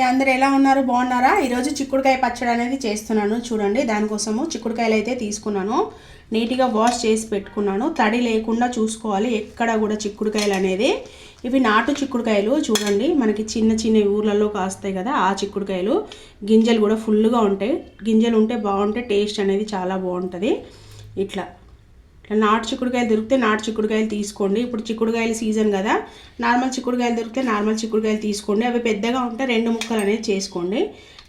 అందరూ ఎలా ఉన్నారు? బాగున్నారా? ఈరోజు చిక్కుడుకాయ పచ్చడి అనేది చేస్తున్నాను చూడండి. దానికోసము చిక్కుడుకాయలు అయితే తీసుకున్నాను, నీట్గా వాష్ చేసి పెట్టుకున్నాను. తడి లేకుండా చూసుకోవాలి ఎక్కడ కూడా చిక్కుడుకాయలు అనేది. ఇవి నాటు చిక్కుడుకాయలు చూడండి, మనకి చిన్న చిన్న ఊర్లలో కాస్తాయి కదా ఆ చిక్కుడుకాయలు. గింజలు కూడా ఫుల్గా ఉంటాయి, గింజలు ఉంటే బాగుంటాయి, టేస్ట్ అనేది చాలా బాగుంటుంది. ఇట్లా నాటు చిక్కుడుకాయలు దొరికితే నాటు చిక్కుడుకాయలు తీసుకోండి. ఇప్పుడు చిక్కుడుకాయలు సీజన్ కదా, నార్మల్ చిక్కుడుకాయలు దొరికితే నార్మల్ చిక్కుడుకాయలు తీసుకోండి. అవి పెద్దగా ఉంటే 2 ముక్కలు అనేది చేసుకోండి.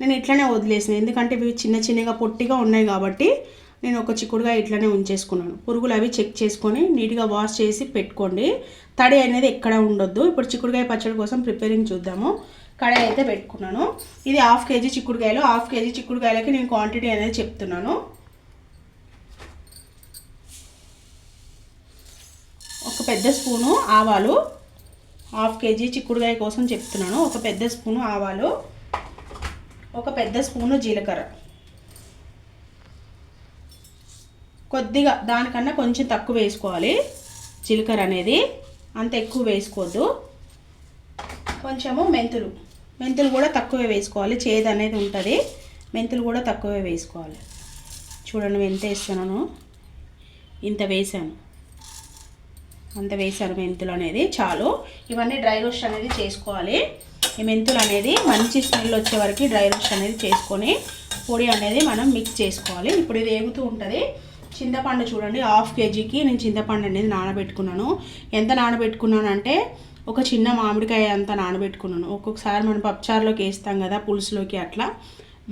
నేను ఇట్లనే వదిలేసాను, ఎందుకంటే ఇవి చిన్న చిన్నగా పొట్టిగా ఉన్నాయి కాబట్టి నేను ఒక చిక్కుడుకాయ ఇట్లనే ఉంచేసుకున్నాను. పురుగులు అవి చెక్ చేసుకొని నీట్గా వాష్ చేసి పెట్టుకోండి. తడి అనేది ఎక్కడ ఉండొద్దు. ఇప్పుడు చిక్కుడుకాయ పచ్చడి కోసం ప్రిపేరింగ్ చూద్దాము. కడాయి అయితే పెట్టుకున్నాను. ఇది 1/2 కేజీ చిక్కుడుకాయలు. 1/2 కేజీ చిక్కుడుకాయలకి నేను క్వాంటిటీ అనేది చెప్తున్నాను. ఒక పెద్ద స్పూను ఆవాలు, 1/2 కేజీ చిక్కుడుకాయ కోసం చెప్తున్నాను. ఒక పెద్ద స్పూను ఆవాలు, ఒక పెద్ద స్పూను జీలకర్ర, కొద్దిగా దానికన్నా కొంచెం తక్కువ వేసుకోవాలి జీలకర్ర అనేది, అంత ఎక్కువ వేసుకోవద్దు. కొంచెము మెంతులు కూడా తక్కువే వేసుకోవాలి, చేదు అనేది ఉంటుంది. మెంతులు కూడా తక్కువే వేసుకోవాలి. చూడండి నేను ఎంత వేస్తున్నాను, ఇంత వేసాను, అంత వేసాను. మెంతులు అనేది చాలు. ఇవన్నీ డ్రై రోస్ట్ అనేది చేసుకోవాలి. ఈ మెంతులు అనేది మంచి స్మెల్ వచ్చే వరకు డ్రై రోస్ట్ అనేది చేసుకొని పొడి అనేది మనం మిక్స్ చేసుకోవాలి. ఇప్పుడు ఇది వేగుతూ ఉంటుంది. చింతపండు చూడండి, 1/2 కేజీకి నేను చింతపండు అనేది నానబెట్టుకున్నాను. ఎంత నానబెట్టుకున్నాను అంటే ఒక చిన్న మామిడికాయ అంత నానబెట్టుకున్నాను. ఒక్కొక్కసారి మనం పప్పుచారులోకి వేస్తాం కదా, పులుసులోకి, అట్లా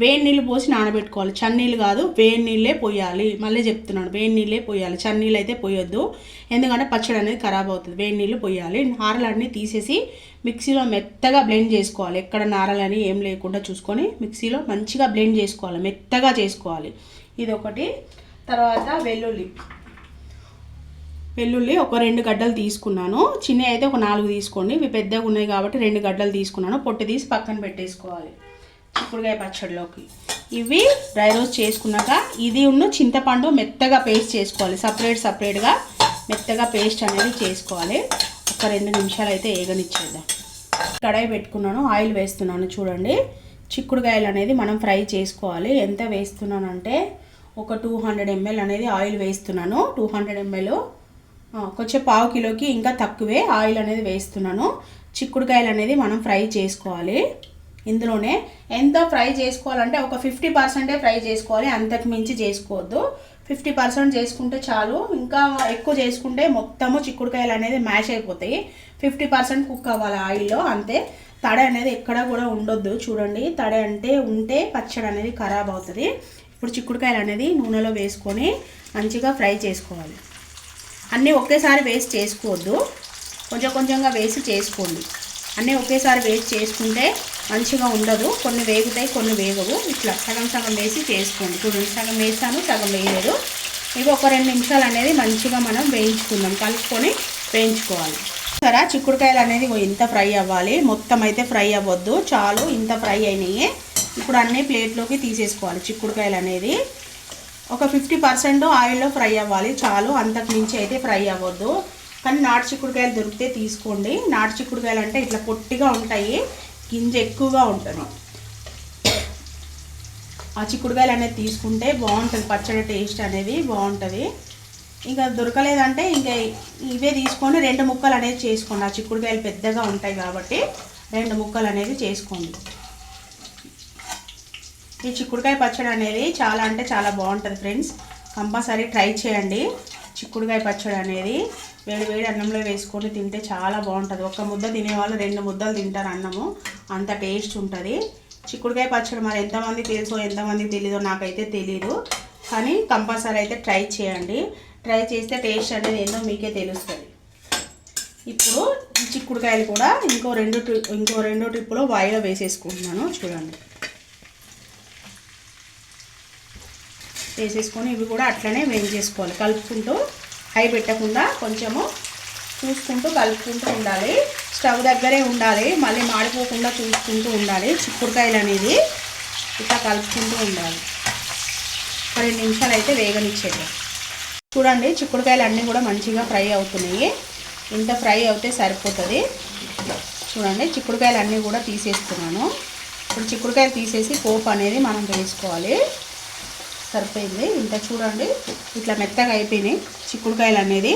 వేడి నీళ్ళు పోసి నానబెట్టుకోవాలి. చన్నీళ్ళు కాదు, వేడి నీళ్ళే పోయాలి. మళ్ళీ చెప్తున్నాను, వేడి నీళ్ళే పోయాలి, చన్నీళ్ళు అయితే పోయొద్దు, ఎందుకంటే పచ్చడి అనేది ఖరాబ్ అవుతుంది. వేడి నీళ్ళు పోయాలి. నారలన్నీ తీసేసి మిక్సీలో మెత్తగా బ్లెండ్ చేసుకోవాలి. ఎక్కడ నారలని ఏం లేకుండా చూసుకొని మిక్సీలో మంచిగా బ్లెండ్ చేసుకోవాలి, మెత్తగా చేసుకోవాలి. ఇది ఒకటి. తర్వాత వెల్లుల్లి ఒక 2 గడ్డలు తీసుకున్నాను. చిన్నవి అయితే ఒక 4 తీసుకోండి. ఇవి పెద్దగా ఉన్నాయి కాబట్టి 2 గడ్డలు తీసుకున్నాను. పొట్టు తీసి పక్కన పెట్టేసుకోవాలి చిక్కుడుకాయ పచ్చడిలోకి. ఇవి డ్రై రోస్ట్ చేసుకున్నాక ఇది చింతపండు మెత్తగా పేస్ట్ చేసుకోవాలి. సపరేట్గా మెత్తగా పేస్ట్ అనేది చేసుకోవాలి. ఒక 2 నిమిషాలు అయితే ఏగనిచ్చేద్దాం. కడాయి పెట్టుకున్నాను, ఆయిల్ వేస్తున్నాను. చూడండి, చిక్కుడుకాయలు అనేది మనం ఫ్రై చేసుకోవాలి. ఎంత వేస్తున్నానంటే ఒక 200 ml అనేది ఆయిల్ వేస్తున్నాను. 200 ml, కొంచెం 1/2 కిలోకి ఇంకా తక్కువే ఆయిల్ అనేది వేస్తున్నాను. చిక్కుడుకాయలు అనేది మనం ఫ్రై చేసుకోవాలి. ఇందులోనే ఎంత ఫ్రై చేసుకోవాలంటే ఒక 50% ఫ్రై చేసుకోవాలి, అంతకు మించి చేసుకోవద్దు. 50% చేసుకుంటే చాలు. ఇంకా ఎక్కువ చేసుకుంటే మొత్తము చిక్కుడుకాయలు అనేది మ్యాష్ అయిపోతాయి. 50% కుక్ అవ్వాలి ఆయిల్లో, అంతే. తడి అనేది ఎక్కడ కూడా ఉండొద్దు. చూడండి, తడి అంటే ఉంటే పచ్చడి అనేది ఖరాబ్ అవుతుంది. ఇప్పుడు చిక్కుడుకాయలు అనేది నూనెలో వేసుకొని మంచిగా ఫ్రై చేసుకోవాలి. అన్నీ ఒకేసారి వేసి చేసుకోవద్దు, కొంచెం కొంచెంగా వేసి చేసుకోండి. అన్నీ ఒకేసారి వేసి చేసుకుంటే మంచిగా ఉండదు. కొన్ని వేగుతాయి, కొన్ని వేగవు. ఇట్లా సగం సగం వేసి చేసుకోండి. చూడండి, సగం వేసాను, సగం వేయలేదు. ఇవి ఒక 2 నిమిషాలు అనేది మంచిగా మనం వేయించుకుందాం, కలుపుకొని వేయించుకోవాలి. సరే, చిక్కుడుకాయలు అనేది ఇంత ఫ్రై అవ్వాలి, మొత్తం అయితే ఫ్రై అవ్వద్దు, చాలు ఇంత ఫ్రై అయినాయి. ఇప్పుడు అన్నీ ప్లేట్లోకి తీసేసుకోవాలి. చిక్కుడుకాయలు అనేది ఒక 50% ఆయిల్లో ఫ్రై అవ్వాలి, చాలు. అంతకు మించి అయితే ఫ్రై అవ్వద్దు. కానీ నాటు చిక్కుడుకాయలు దొరికితే తీసుకోండి. నాటు చిక్కుడుకాయలు అంటే ఇట్లా పొట్టిగా ఉంటాయి, గింజ ఎక్కువగా ఉంటుంది. ఆ చిక్కుడుకాయలు అనేది తీసుకుంటే బాగుంటుంది, పచ్చడి టేస్ట్ అనేది బాగుంటుంది. ఇంకా దొరకలేదంటే ఇంకా ఇవే తీసుకొని 2 ముక్కలు అనేది చేసుకోండి. ఆ చిక్కుడుకాయలు పెద్దగా ఉంటాయి కాబట్టి 2 ముక్కలు అనేది చేసుకోండి. ఈ చిక్కుడుకాయ పచ్చడి అనేది చాలా అంటే చాలా బాగుంటుంది ఫ్రెండ్స్, కంపల్సరీ ట్రై చేయండి. చిక్కుడుకాయ పచ్చడి అనేది వేడి అన్నంలో వేసుకొని తింటే చాలా బాగుంటుంది. ఒక ముద్ద తినేవాళ్ళు 2 ముద్దలు తింటారు అన్నము, అంత టేస్ట్ ఉంటుంది. చిక్కుడుకాయ పచ్చడి మరి ఎంతమంది తెలుసో ఎంతమంది తెలీదో నాకైతే తెలీదు, కానీ కంపల్సరీ అయితే ట్రై చేయండి. ట్రై చేస్తే టేస్ట్ అనేది ఏందో మీకే తెలుస్తుంది. ఇప్పుడు ఈ చిక్కుడుకాయలు కూడా ఇంకో రెండు ట్రిప్పులో వాయిలో వేసేసుకుంటున్నాను. చూడండి, వేసేసుకొని ఇవి కూడా అట్లనే వేయించేసుకోవాలి. కలుపుకుంటూ, హై పెట్టకుండా కొంచెము చూసుకుంటూ కలుపుకుంటూ ఉండాలి. స్టవ్ దగ్గరే ఉండాలి, మళ్ళీ మాడిపోకుండా చూసుకుంటూ ఉండాలి. చిక్కుడుకాయలు అనేది ఇట్లా కలుపుకుంటూ ఉండాలి. 2 నిమిషాలు అయితే వేగనిచ్చేది. చూడండి, చిక్కుడుకాయలు అన్నీ కూడా మంచిగా ఫ్రై అవుతున్నాయి. ఇంత ఫ్రై అవుతే సరిపోతుంది. చూడండి చిక్కుడుకాయలు అన్నీ కూడా తీసేస్తున్నాను. ఇప్పుడు చిక్కుడుకాయలు తీసేసి పోపు అనేది మనం వేసుకోవాలి. సరిపోయింది. ఇంత చూడండి ఇట్లా మెత్తగా అయిపోయినాయి చిక్కుడుకాయలు అనేది,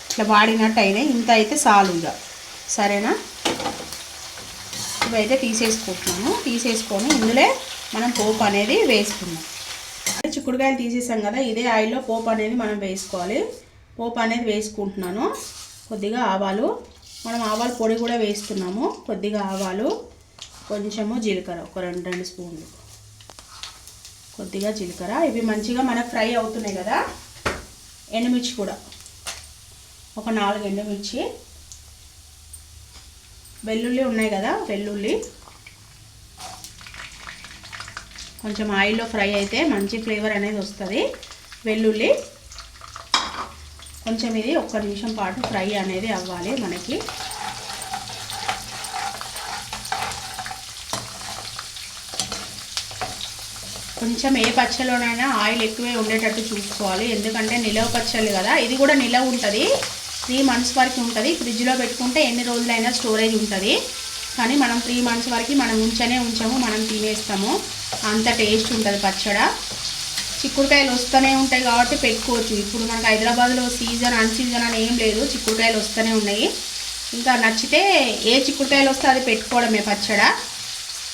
ఇట్లా వాడినట్టు అయినాయి. ఇంత అయితే చాలు ఇక. సరేనా? ఇవైతే తీసేసుకుంటున్నాము. తీసేసుకొని ఇందులో మనం పోపు అనేది వేసుకున్నాం. చిక్కుడుకాయలు తీసేసాం కదా, ఇదే ఆయిల్లో పోపు అనేది మనం వేసుకోవాలి. పోపు అనేది వేసుకుంటున్నాను. కొద్దిగా ఆవాలు, మనం ఆవాల పొడి కూడా వేస్తున్నాము. కొద్దిగా ఆవాలు, కొంచెము జీలకర్ర, ఒక 2 స్పూన్లు కొద్దిగా జీలకర్ర. ఇవి మంచిగా మనకు ఫ్రై అవుతున్నాయి కదా. ఎండుమిర్చి కూడా ఒక 4 ఎండుమిర్చి, వెల్లుల్లి ఉన్నాయి కదా, వెల్లుల్లి కొంచెం ఆయిల్లో ఫ్రై అయితే మంచి ఫ్లేవర్ అనేది వస్తుంది. వెల్లుల్లి కొంచెం ఇది 1 నిమిషం పాటు ఫ్రై అనేది అవ్వాలి మనకి. కొంచెం ఏ పచ్చళ్ళలోనైనా ఆయిల్ ఎక్కువే ఉండేటట్టు చూసుకోవాలి. ఎందుకంటే నిలవ పచ్చళ్ళు కదా, ఇది కూడా నిలవ ఉంటుంది. 3 months వరకు ఉంటుంది. ఫ్రిడ్జ్లో పెట్టుకుంటే ఎన్ని రోజులైనా స్టోరేజ్ ఉంటుంది. కానీ మనం 3 months వరకు మనం ఉంచము, మనం తినేస్తాము. అంత టేస్ట్ ఉంటుంది పచ్చడి. చిక్కుడుకాయలు వస్తూనే ఉంటాయి కాబట్టి పెట్టుకోవచ్చు. ఇప్పుడు మనకు హైదరాబాద్లో సీజన్ అన్సీజన్ అని ఏం లేదు, చిక్కుడుకాయలు వస్తూనే ఉన్నాయి. ఇంకా నచ్చితే ఏ చిక్కుడుకాయలు వస్తే అది పెట్టుకోవడమే పచ్చడి.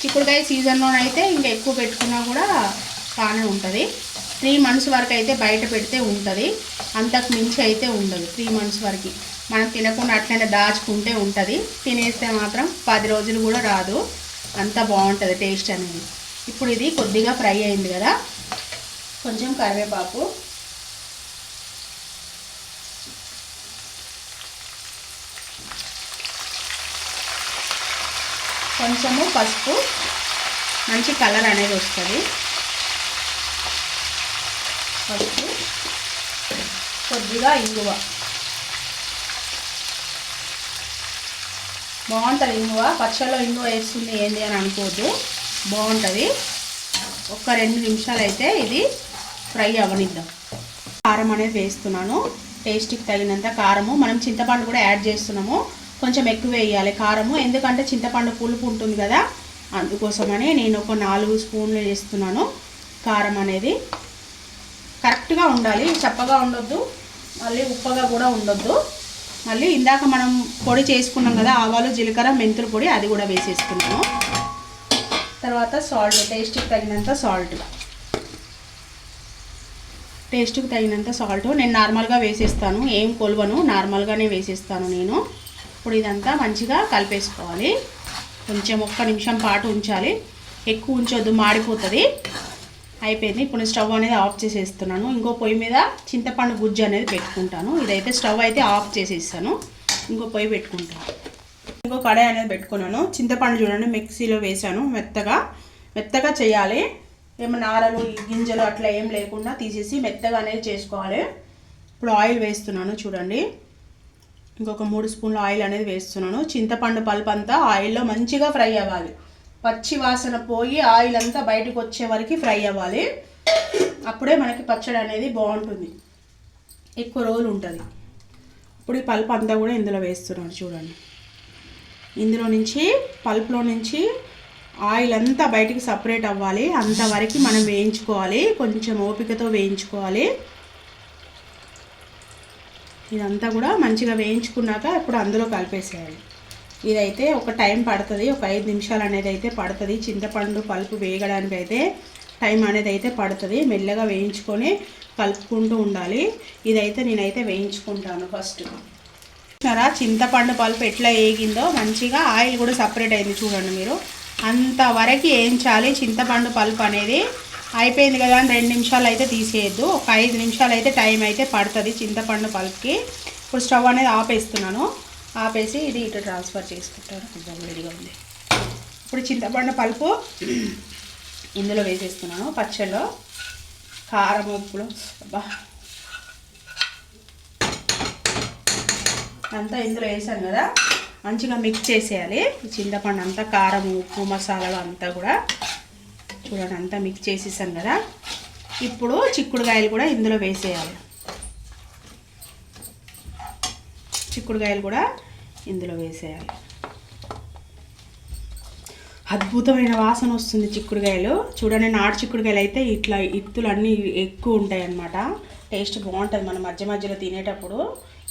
చిక్కుడుకాయ సీజన్లోనైతే ఇంకా ఎక్కువ పెట్టుకున్నా కూడా బాగానే ఉంటుంది. 3 months వరకు అయితే బయట పెడితే ఉంటుంది, అంతకు మించి అయితే ఉండదు. 3 months వరకు మనం తినకుండా అట్లనే దాచుకుంటే ఉంటుంది. తినేస్తే మాత్రం 10 రోజులు కూడా రాదు. అంత బాగుంటుంది టేస్ట్ అనేది. ఇప్పుడు ఇది కొద్దిగా ఫ్రై అయింది కదా, కొంచెం కరివేపాకు, కొంచెము పసుపు, మంచి కలర్ అనేది వస్తుంది. పసుపు, కొద్దిగా ఇంగువ, బాగుంటుంది ఇంగువ. పచ్చళ్ళలో ఇంగువ వేస్తుంది ఏంది అని అనుకోవద్దు, బాగుంటుంది. ఒక 2 నిమిషాలు అయితే ఇది ఫ్రై అవ్వనిద్దాం. కారం అనేది వేస్తున్నాను, టేస్ట్కి తగినంత కారము. మనం చింతపండు కూడా యాడ్ చేస్తున్నాము, కొంచెం ఎక్కువ వేయాలి కారము. ఎందుకంటే చింతపండు పులుపు ఉంటుంది కదా, అందుకోసమని నేను ఒక 4 స్పూన్లు వేస్తున్నాను. కారం అనేది కరెక్ట్గా ఉండాలి, చప్పగా ఉండొద్దు, మళ్ళీ ఉప్పగా కూడా ఉండొద్దు. మళ్ళీ ఇందాక మనం పొడి చేసుకున్నాం కదా, ఆవాలు జీలకర్ర మెంతుల పొడి, అది కూడా వేసేస్తున్నాను. తర్వాత సాల్ట్, టేస్ట్కి తగినంత సాల్ట్, టేస్ట్కి తగినంత సాల్ట్ నేను నార్మల్గా వేసేస్తాను, ఏం కొలవను, నార్మల్గానే వేసేస్తాను నేను. ఇప్పుడు ఇదంతా మంచిగా కలిపేసుకోవాలి. కొంచెం 1 నిమిషం పాటు ఉంచాలి, ఎక్కువ ఉంచొద్దు, మాడిపోతుంది. అయిపోయింది. ఇప్పుడు స్టవ్ అనేది ఆఫ్ చేసేస్తున్నాను. ఇంకో పొయ్యి మీద చింతపండు గుజ్జు అనేది పెట్టుకుంటాను. ఇదైతే స్టవ్ అయితే ఆఫ్ చేసేస్తాను, ఇంకో పొయ్యి పెట్టుకుంటాను. ఇంకో కడాయి అనేది పెట్టుకున్నాను. చింతపండు చూడండి మిక్సీలో వేసాను, మెత్తగా చేయాలి. ఏమైనా నారలు గింజలు అట్లా ఏం లేకుండా తీసేసి మెత్తగా అనేది చేసుకోవాలి. ఇప్పుడు ఆయిల్ వేస్తున్నాను చూడండి, ఇంకొక 3 స్పూన్ల ఆయిల్ అనేది వేస్తున్నాను. చింతపండు పల్పు అంతా ఆయిల్లో మంచిగా ఫ్రై అవ్వాలి. పచ్చి వాసన పోయి ఆయిల్ అంతా బయటకు వచ్చే వరకు ఫ్రై అవ్వాలి. అప్పుడే మనకి పచ్చడి అనేది బాగుంటుంది, ఎక్కువ రోజులు ఉంటుంది. ఇప్పుడు ఈ పల్పు అంతా కూడా ఇందులో వేస్తున్నాను చూడండి. ఇందులో నుంచి పల్పులో నుంచి ఆయిల్ అంతా బయటికి సపరేట్ అవ్వాలి, అంతవరకు మనం వేయించుకోవాలి. కొంచెం ఓపికతో వేయించుకోవాలి. ఇదంతా కూడా మంచిగా వేయించుకున్నాక ఇప్పుడు అందులో కలిపేసేయాలి. ఇదైతే ఒక టైం పడుతుంది, ఒక 5 నిమిషాలు అనేది అయితే పడుతుంది. చింతపండు పల్పు వేయడానికి అయితే టైం అనేది అయితే పడుతుంది. మెల్లగా వేయించుకొని కలుపుకుంటూ ఉండాలి. ఇదైతే నేనైతే వేయించుకుంటాను ఫస్ట్. చూసారా చింతపండు పల్పు ఎట్లా వేగిందో, మంచిగా ఆయిల్ కూడా సపరేట్ అయింది చూడండి మీరు. అంతవరకు వేయించాలి చింతపండు పల్పు అనేది. అయిపోయింది కదా అని 2 నిమిషాలు అయితే తీసేయద్దు, ఒక 5 నిమిషాలు అయితే టైం అయితే పడుతుంది చింతపండు పల్పుకి. ఇప్పుడు స్టవ్ అనేది ఆపేస్తున్నాను, ఆపేసి ఇది ఇటు ట్రాన్స్ఫర్ చేసుకుంటాను. కొంచెం వేడిగా ఉంది. ఇప్పుడు చింతపండు పల్పు ఇందులో వేసేస్తున్నాను. పచ్చళ్ళలో కారం ఉప్పులు అంతా ఇందులో వేసాను కదా, మంచిగా మిక్స్ చేసేయాలి. చింతపండు అంతా కారం ఉప్పు మసాలాలు అంతా కూడా చూడండి, అంతా మిక్స్ చేసేసాను కదా. ఇప్పుడు చిక్కుడుకాయలు కూడా ఇందులో వేసేయాలి. చిక్కుడుకాయలు కూడా ఇందులో వేసేయాలి. అద్భుతమైన వాసన వస్తుంది చిక్కుడుకాయలు. చూడండి, నాటు చిక్కుడుకాయలు అయితే ఇట్లా ఇత్తులు అన్నీ ఎక్కువ ఉంటాయి అన్నమాట. టేస్ట్ బాగుంటుంది. మనం మధ్య మధ్యలో తినేటప్పుడు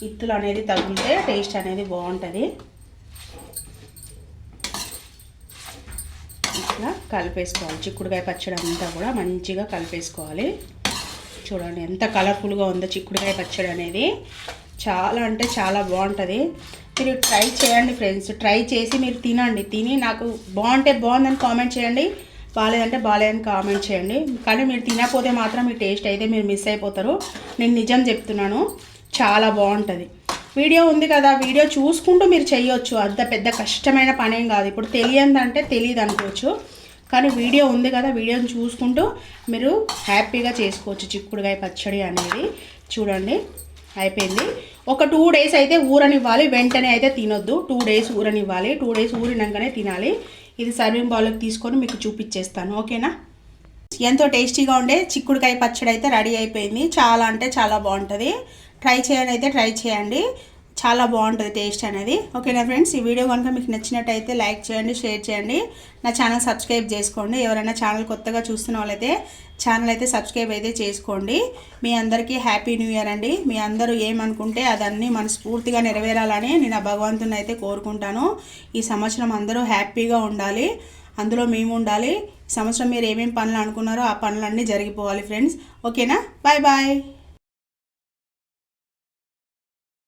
ఇత్తులు అనేది తగిలితే టేస్ట్ అనేది బాగుంటుంది. ఇట్లా కలిపేసుకోవాలి. చిక్కుడుకాయ పచ్చడి అంతా కూడా మంచిగా కలిపేసుకోవాలి. చూడండి ఎంత కలర్ఫుల్గా ఉందో చిక్కుడుకాయ పచ్చడి అనేది. చాలా అంటే చాలా బాగుంటుంది. మీరు ట్రై చేయండి ఫ్రెండ్స్. ట్రై చేసి మీరు తినండి. తిని నాకు బాగుంటే బాగుందని కామెంట్ చేయండి, బాగాలేదంటే బాగాలేదని కామెంట్ చేయండి. కానీ మీరు తినకపోతే మాత్రం మీ టేస్ట్ అయితే మీరు మిస్ అయిపోతారు. నేను నిజం చెప్తున్నాను, చాలా బాగుంటుంది. వీడియో ఉంది కదా, వీడియో చూసుకుంటూ మీరు చేయొచ్చు. అంత పెద్ద కష్టమైన పనేం కాదు. ఇప్పుడు తెలియదంటే తెలియదు అనుకోవచ్చు, కానీ వీడియో ఉంది కదా, వీడియోని చూసుకుంటూ మీరు హ్యాపీగా చేసుకోవచ్చు చిక్కుడుకాయ పచ్చడి అనేది. చూడండి అయిపోయింది. ఒక 2 days అయితే ఊరనివ్వాలి. వెంటనే అయితే తినొద్దు. 2 days ఊరనివ్వాలి. 2 days ఊరినాకనే తినాలి. ఇది సర్వింగ్ బౌల్కి తీసుకొని మీకు చూపించేస్తాను. ఓకేనా? ఎంతో టేస్టీగా ఉండే చిక్కుడుకాయ పచ్చడి అయితే రెడీ అయిపోయింది. చాలా అంటే చాలా బాగుంటుంది. ట్రై చేయండి, అయితే ట్రై చేయండి. చాలా బాగుంటుంది టేస్ట్ అనేది. ఓకేనా ఫ్రెండ్స్? ఈ వీడియో కనుక మీకు నచ్చినట్టయితే లైక్ చేయండి, షేర్ చేయండి. నా ఛానల్ సబ్స్క్రైబ్ చేసుకోండి. ఎవరైనా ఛానల్ కొత్తగా చూస్తున్న వాళ్ళైతే ఛానల్ అయితే సబ్స్క్రైబ్ అయితే చేసుకోండి. మీ అందరికీ హ్యాపీ న్యూ ఇయర్ అండి. మీ అందరూ ఏమనుకుంటే అదన్నీ మనస్ఫూర్తిగా నెరవేరాలని నేను ఆ భగవంతుని అయితే కోరుకుంటాను. ఈ సంవత్సరం అందరూ హ్యాపీగా ఉండాలి, అందులో మేము ఉండాలి. ఈ సంవత్సరం మీరు ఏమేమి పనులు అనుకున్నారో ఆ పనులన్నీ జరిగిపోవాలి ఫ్రెండ్స్. ఓకేనా? Bye bye.